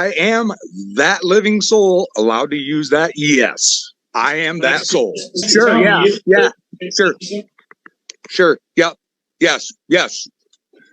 I am that living soul allowed to use that? Yes, I am that soul. Sure, yeah, sure. Sure, yep, yes.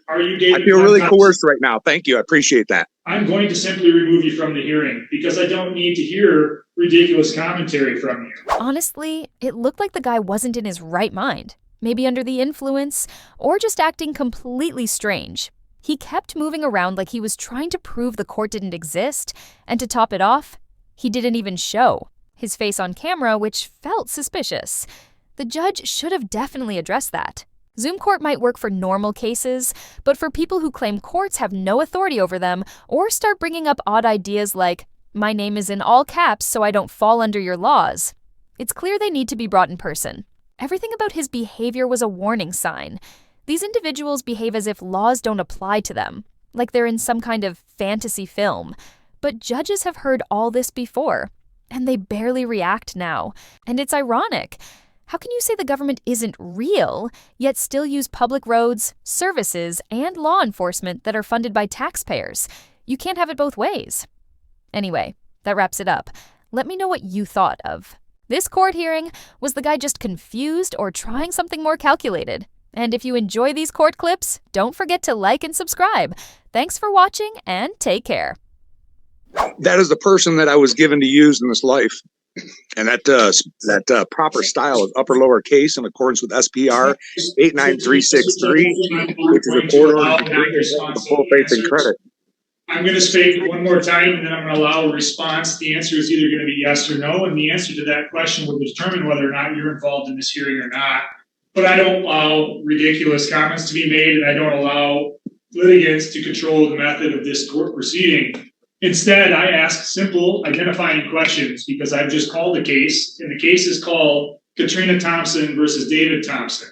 Are you David? I feel really coerced right now. Thank you, I appreciate that. I'm going to simply remove you from the hearing because I don't need to hear ridiculous commentary from you. Honestly, it looked like the guy wasn't in his right mind, maybe under the influence, or just acting completely strange. He kept moving around like he was trying to prove the court didn't exist, and to top it off, he didn't even show his face on camera, which felt suspicious. The judge should have definitely addressed that. Zoom court might work for normal cases, but for people who claim courts have no authority over them or start bringing up odd ideas like, my name is in all caps so I don't fall under your laws, it's clear they need to be brought in person. Everything about his behavior was a warning sign. These individuals behave as if laws don't apply to them, like they're in some kind of fantasy film. But judges have heard all this before, and they barely react now. And it's ironic. How can you say the government isn't real, yet still use public roads, services, and law enforcement that are funded by taxpayers? You can't have it both ways. Anyway, that wraps it up. Let me know what you thought of this court hearing. Was the guy just confused or trying something more calculated? And if you enjoy these court clips, don't forget to like and subscribe. Thanks for watching and take care. That is the person that I was given to use in this life. And that proper style is upper lower case in accordance with SPR 89363, which is a court order to full faith and credit. I'm going to speak one more time, and then I'm going to allow a response. The answer is either going to be yes or no, and the answer to that question will determine whether or not you're involved in this hearing or not. But I don't allow ridiculous comments to be made, and I don't allow litigants to control the method of this court proceeding. Instead, I ask simple identifying questions because I've just called the case, and the case is called Katrina Thompson versus David Thompson.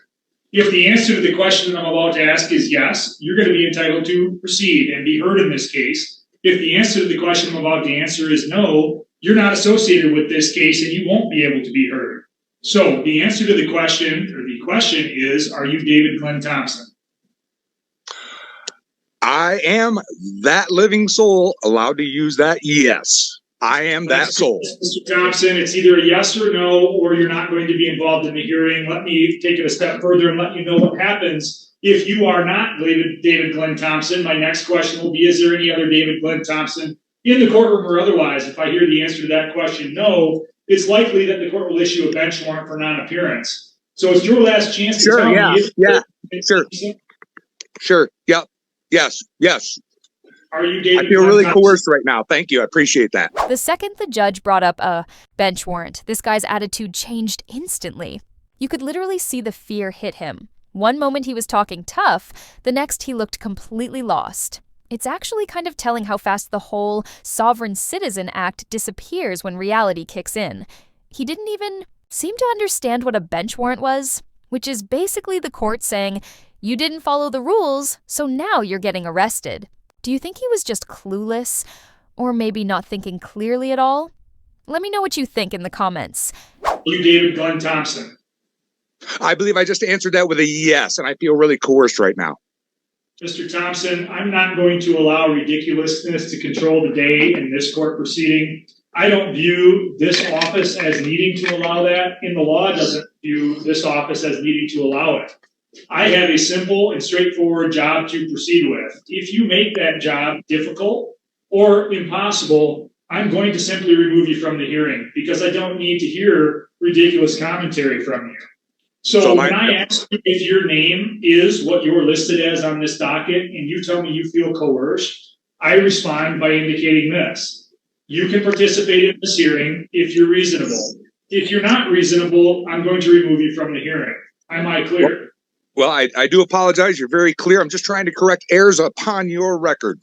If the answer to the question I'm about to ask is yes, you're going to be entitled to proceed and be heard in this case. If the answer to the question I'm about to answer is no, you're not associated with this case and you won't be able to be heard. So the answer to the question is, are you David Glenn Thompson? I am that living soul allowed to use that? Yes, I am that soul. Mr. Thompson, it's either a yes or no, or you're not going to be involved in the hearing. Let me take it a step further and let you know what happens if you are not David Glenn Thompson. My next question will be, is there any other David Glenn Thompson in the courtroom or otherwise? If I hear the answer to that question, no, it's likely that the court will issue a bench warrant for non-appearance. So it's your last chance to tell me. Sure, yep. Yes. Are you David? I feel really coerced right now. Thank you. I appreciate that. The second the judge brought up a bench warrant, this guy's attitude changed instantly. You could literally see the fear hit him. One moment he was talking tough, the next he looked completely lost. It's actually kind of telling how fast the whole Sovereign Citizen Act disappears when reality kicks in. He didn't even seem to understand what a bench warrant was, which is basically the court saying, you didn't follow the rules, so now you're getting arrested. Do you think he was just clueless? Or maybe not thinking clearly at all? Let me know what you think in the comments. You David Glenn Thompson? I believe I just answered that with a yes, and I feel really coerced right now. Mr. Thompson, I'm not going to allow ridiculousness to control the day in this court proceeding. I don't view this office as needing to allow that, and the law doesn't view this office as needing to allow it. I have a simple and straightforward job to proceed with. If you make that job difficult or impossible, I'm going to simply remove you from the hearing because I don't need to hear ridiculous commentary from you. So when I ask you if your name is what you're listed as on this docket and you tell me you feel coerced, I respond by indicating this. You can participate in this hearing if you're reasonable. If you're not reasonable, I'm going to remove you from the hearing. Am I clear? Well, I do apologize. You're very clear. I'm just trying to correct errors upon your record.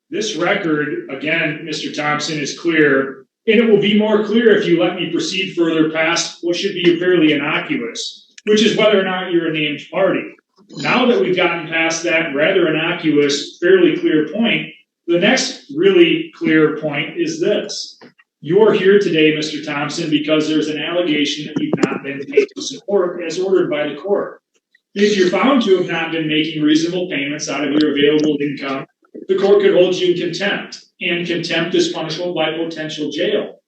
This record, again, Mr. Thompson, is clear, and it will be more clear if you let me proceed further past what should be fairly innocuous, which is whether or not you're a named party. Now that we've gotten past that rather innocuous, fairly clear point, the next really clear point is this. You're here today, Mr. Thompson, because there's an allegation that you've not been paid to support as ordered by the court. If you're found to have not been making reasonable payments out of your available income, the court could hold you in contempt. and contempt is punishable by potential jail.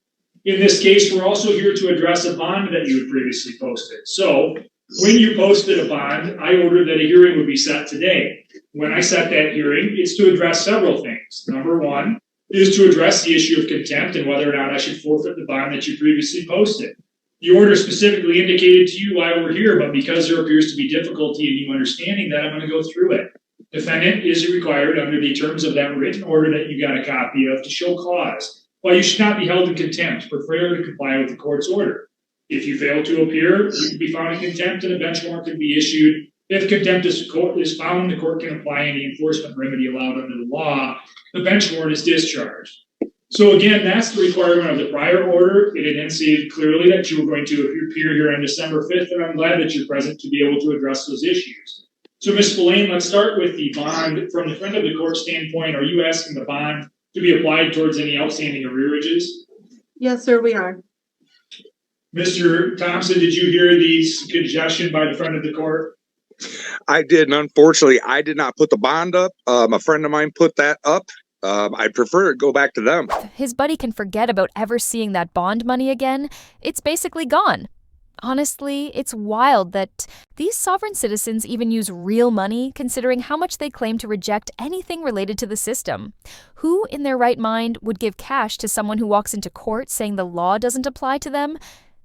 In this case, we're also here to address a bond that you had previously posted. So when you posted a bond, I ordered that a hearing would be set today. When I set that hearing, it's to address several things. Number one is to address the issue of contempt and whether or not I should forfeit the bond that you previously posted. The order specifically indicated to you why we're here, but because there appears to be difficulty in you understanding that, I'm going to go through it. Defendant is required under the terms of that written order that you got a copy of to show cause why you should not be held in contempt for failure to comply with the court's order. If you fail to appear, you can be found in contempt and a bench warrant can be issued. If contempt is found, the court can apply any enforcement remedy allowed under the law. The bench warrant is discharged. So again, that's the requirement of the prior order. It enunciated clearly that you were going to appear here on December 5th, and I'm glad that you're present to be able to address those issues. So Ms. Spillane, let's start with the bond. From the friend of the court standpoint, are you asking the bond to be applied towards any outstanding arrearages? Yes, sir, we are. Mr. Thompson, did you hear the suggestion by the friend of the court? I did, and unfortunately, I did not put the bond up. A friend of mine put that up. I'd prefer it go back to them. His buddy can forget about ever seeing that bond money again. It's basically gone. Honestly, it's wild that these sovereign citizens even use real money, considering how much they claim to reject anything related to the system. Who in their right mind would give cash to someone who walks into court saying the law doesn't apply to them?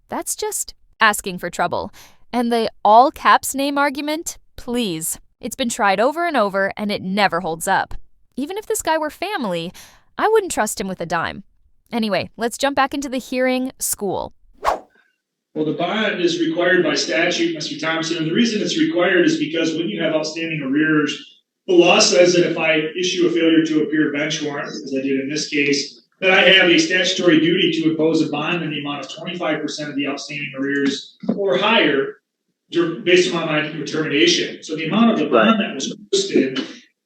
That's just asking for trouble. And the all caps name argument? Please. It's been tried over and over, and it never holds up. Even if this guy were family, I wouldn't trust him with a dime. Anyway, let's jump back into the hearing. School. Well, the bond is required by statute, Mr. Thompson, and the reason it's required is because when you have outstanding arrears, the law says that if I issue a failure to appear bench warrant, as I did in this case, that I have a statutory duty to impose a bond in the amount of 25% of the outstanding arrears or higher based upon my determination. So the amount of the bond that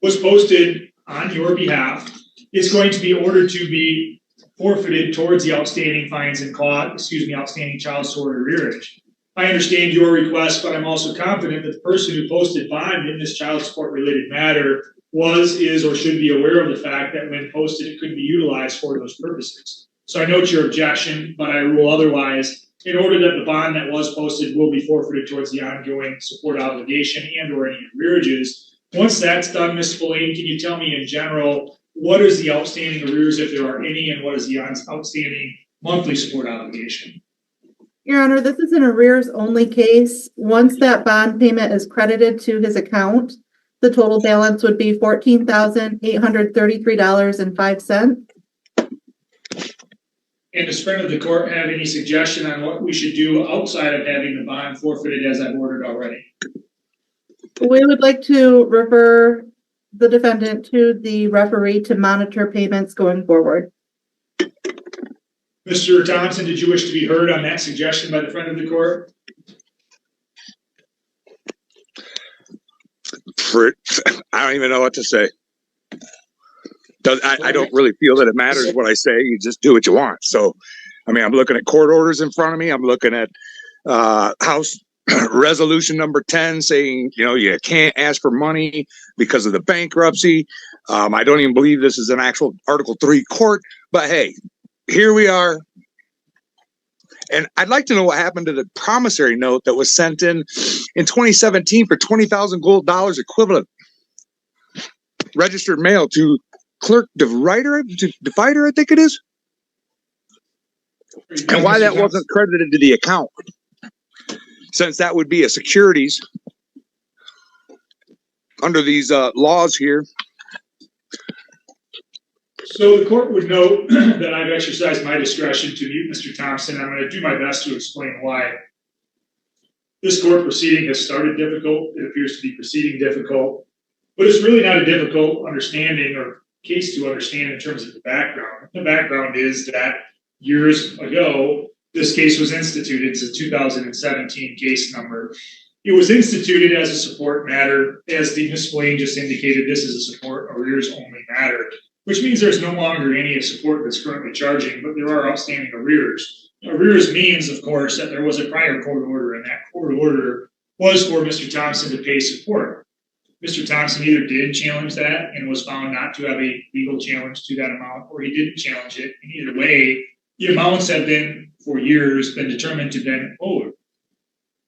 was posted on your behalf is going to be ordered to be forfeited towards the outstanding fines and outstanding child support arrearage. I understand your request, but I'm also confident that the person who posted bond in this child support related matter is, or should be aware of the fact that when posted, it could be utilized for those purposes. So I note your objection, but I rule otherwise in order that the bond that was posted will be forfeited towards the ongoing support obligation and or any arrearages. Once that's done, Ms. Spillane, can you tell me in general, what is the outstanding arrears, if there are any, and what is the outstanding monthly support obligation? Your Honor, this is an arrears only case. Once that bond payment is credited to his account, the total balance would be $14,833.05. And does friend of the court have any suggestion on what we should do outside of having the bond forfeited as I've ordered already? We would like to refer the defendant to the referee to monitor payments going forward. Mr. Thompson, did you wish to be heard on that suggestion by the friend of the court? I don't even know what to say. I don't really feel that it matters what I say. You just do what you want. So, I mean, I'm looking at court orders in front of me. I'm looking at House Resolution number 10 saying, you can't ask for money because of the bankruptcy. I don't even believe this is an actual Article 3 court, but hey, here we are. And I'd like to know what happened to the promissory note that was sent in 2017 for $20,000 gold equivalent, registered mail to Clerk Defiter, I think it is, and why that wasn't credited to the account, since that would be a securities under these laws here. So the court would note that I've exercised my discretion to mute Mr. Thompson. I'm going to do my best to explain why. This court proceeding has started difficult. It appears to be proceeding difficult, but it's really not a difficult understanding or case to understand in terms of the background. The background is that years ago, this case was instituted. It's a 2017 case number. It was instituted as a support matter. As the Ms. Blaine just indicated, this is a support arrears only matter, which means there's no longer any support that's currently charging, but there are outstanding arrears. Arrears means, of course, that there was a prior court order, and that court order was for Mr. Thompson to pay support. Mr. Thompson either did challenge that and was found not to have a legal challenge to that amount, or he didn't challenge it. And either way, the amounts have been, for years, been determined to have been owed.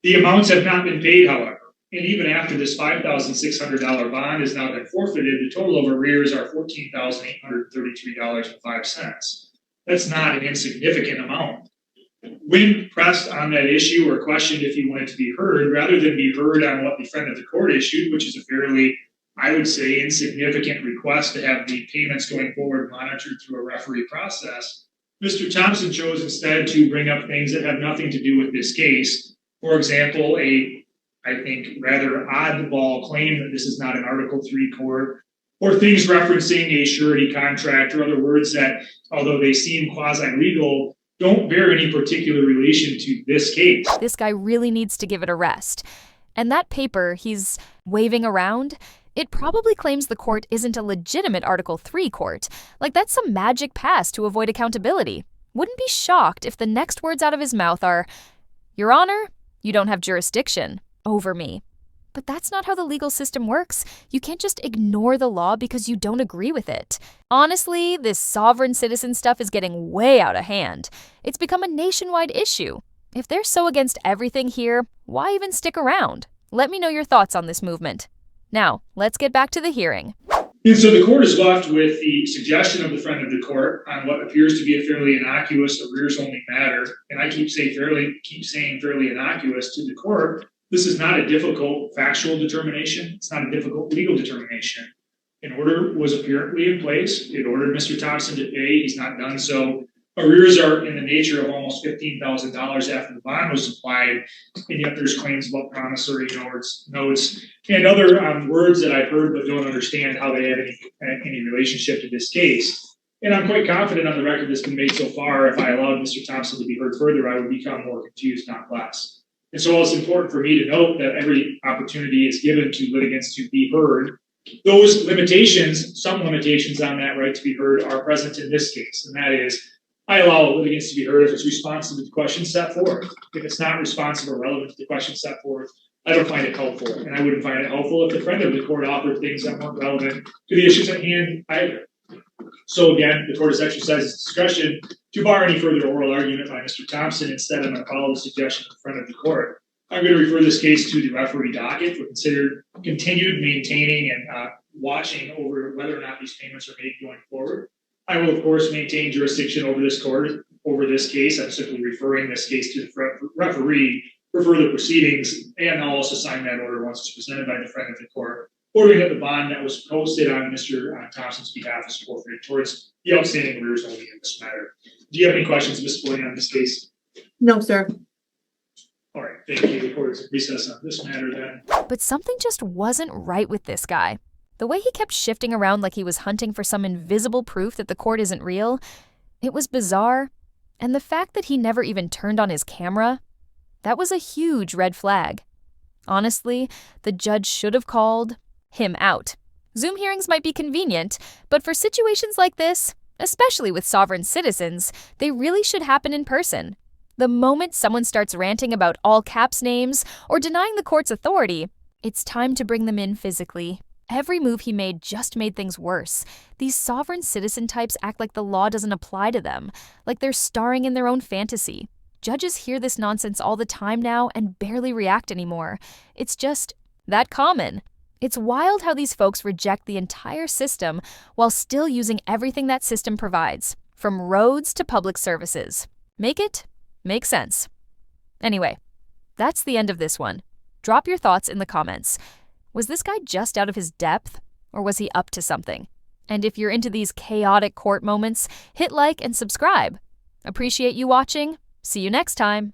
The amounts have not been paid, however. And even after this $5,600 bond has now been forfeited, the total of arrears are $14,833.05. That's not an insignificant amount. When pressed on that issue or questioned if he wanted to be heard, rather than be heard on what the friend of the court issued, which is a fairly, I would say, insignificant request to have the payments going forward monitored through a referee process, Mr. Thompson chose instead to bring up things that have nothing to do with this case. For example, I think, rather oddball claim that this is not an Article III court, or things referencing a surety contract, or other words that, although they seem quasi-legal, don't bear any particular relation to this case. This guy really needs to give it a rest. And that paper he's waving around, it probably claims the court isn't a legitimate Article III court. Like that's some magic pass to avoid accountability. Wouldn't be shocked if the next words out of his mouth are, "Your Honor, you don't have jurisdiction over me." But that's not how the legal system works. You can't just ignore the law because you don't agree with it. Honestly, this sovereign citizen stuff is getting way out of hand. It's become a nationwide issue. If they're so against everything here, why even stick around? Let me know your thoughts on this movement. Now, let's get back to the hearing. And so the court is left with the suggestion of the friend of the court on what appears to be a fairly innocuous arrears-only matter. And I keep saying fairly innocuous to the court. This is not a difficult factual determination. It's not a difficult legal determination. An order was apparently in place. It ordered Mr. Thompson to pay. He's not done so. Arrears are in the nature of almost $15,000 after the bond was applied, and yet there's claims about promissory notes, and other words that I've heard but don't understand how they have any relationship to this case. And I'm quite confident on the record that's been made so far, if I allowed Mr. Thompson to be heard further, I would become more confused, not less. And so it's important for me to note that every opportunity is given to litigants to be heard. Those limitations, some limitations on that right to be heard, are present in this case, and that is, I allow litigants to be heard if it's responsive to the question set forth. If it's not responsive or relevant to the question set forth, I don't find it helpful. And I wouldn't find it helpful if the friend of the court offered things that weren't relevant to the issues at hand either. So again, the court has exercised its discretion to bar any further oral argument by Mr. Thompson. Instead, I'm going to follow the suggestion of the friend of the court. I'm going to refer this case to the referee docket for continued maintaining and watching over whether or not these payments are made going forward. I will, of course, maintain jurisdiction over this court, over this case. I'm simply referring this case to the referee for further proceedings, and I'll also sign that order once it's presented by the friend of the court, ordering that the bond that was posted on Mr. Thompson's behalf is forfeited towards the outstanding arrears only in this matter. Do you have any questions, Ms. Boyd, on this case? No, sir. All right, thank you. The court is at recess on this matter then. But something just wasn't right with this guy. The way he kept shifting around like he was hunting for some invisible proof that the court isn't real, it was bizarre. And the fact that he never even turned on his camera, that was a huge red flag. Honestly, the judge should have called him out. Zoom hearings might be convenient, but for situations like this, especially with sovereign citizens, they really should happen in person. The moment someone starts ranting about all caps names or denying the court's authority, it's time to bring them in physically. Every move he made just made things worse. These sovereign citizen types act like the law doesn't apply to them, like they're starring in their own fantasy. Judges hear this nonsense all the time now and barely react anymore. It's just that common. It's wild how these folks reject the entire system while still using everything that system provides, from roads to public services. Make sense. Anyway, that's the end of this one. Drop your thoughts in the comments. Was this guy just out of his depth, or was he up to something? And if you're into these chaotic court moments, hit like and subscribe. Appreciate you watching. See you next time.